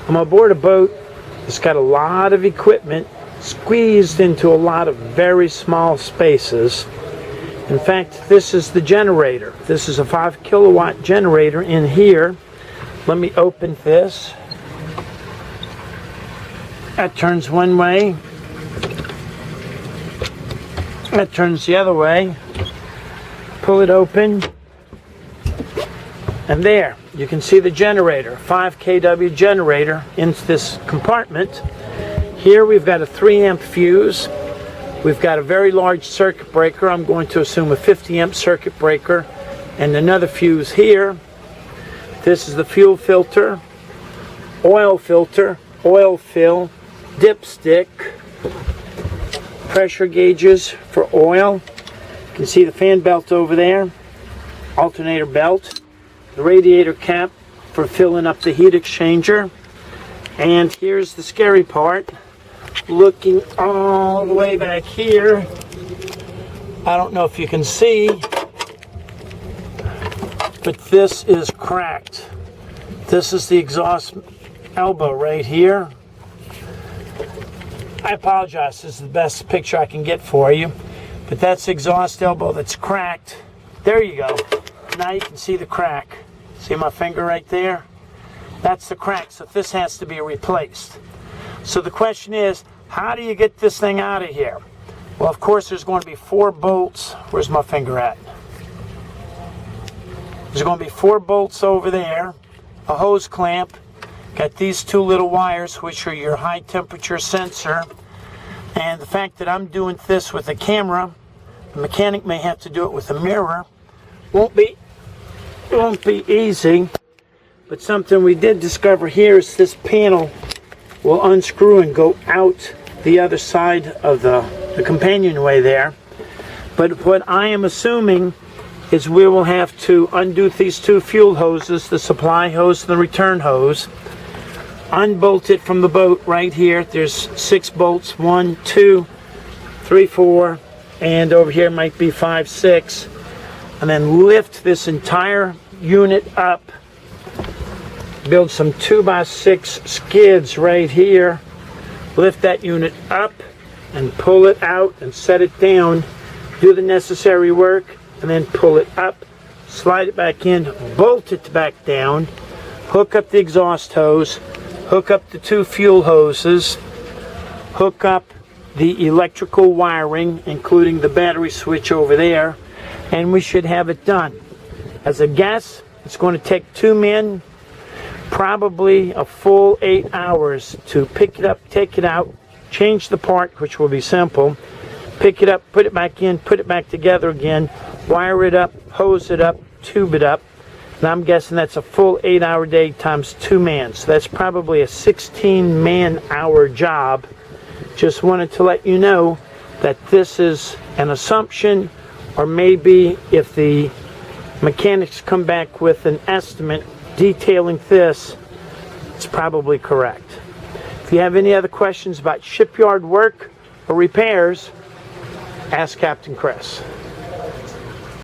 I'm aboard a boat that's got a lot of equipment squeezed into a lot of very small spaces. In fact, this is the generator. This is a 5 kilowatt generator in here. Let me open this. That turns one way. That turns the other way. Pull it open. And there, you can see the generator, 5 kW generator in this compartment. Here we've got a 3 amp fuse. We've got a very large circuit breaker. I'm going to assume a 50 amp circuit breaker. And another fuse here. This is the fuel filter, oil fill, dipstick, pressure gauges for oil. You can see the fan belt over there, alternator belt, the radiator cap for filling up the heat exchanger. And here's the scary part. Looking all the way back here, I don't know if you can see, but this is cracked. This is the exhaust elbow right here. I apologize, this is the best picture I can get for you, but that's the exhaust elbow that's cracked. There you go. Now you can see the crack. See my finger right there? That's the crack, so this has to be replaced. So the question is, how do you get this thing out of here? Well, of course, there's going to be 4 bolts. Where's my finger at? There's going to be 4 bolts over there, a hose clamp, got these 2 little wires, which are your high temperature sensor. And the fact that I'm doing this with a camera, the mechanic may have to do it with a mirror. Won't be easy, but something we did discover here is this panel will unscrew and go out the other side of the companionway there. But what I am assuming is we will have to undo these 2 fuel hoses, the supply hose and the return hose, unbolt it from the boat right here. There's 6 bolts, 1, 2, 3, 4, and over here might be 5, 6, and then lift this entire unit up, build some 2x6 skids right here, lift that unit up and pull it out and set it down, do the necessary work, and then pull it up, slide it back in, bolt it back down, hook up the exhaust hose, hook up the 2 fuel hoses, hook up the electrical wiring, including the battery switch over there, and we should have it done. As a guess, it's going to take 2 men, probably a full 8 hours to pick it up, take it out, change the part, which will be simple, pick it up, put it back in, put it back together again, wire it up, hose it up, tube it up. And I'm guessing that's a full 8-hour day times 2 men. So that's probably a 16 man-hour job. Just wanted to let you know that this is an assumption, or maybe if the mechanics come back with an estimate detailing this, it's probably correct. If you have any other questions about shipyard work or repairs, ask Captain Chris.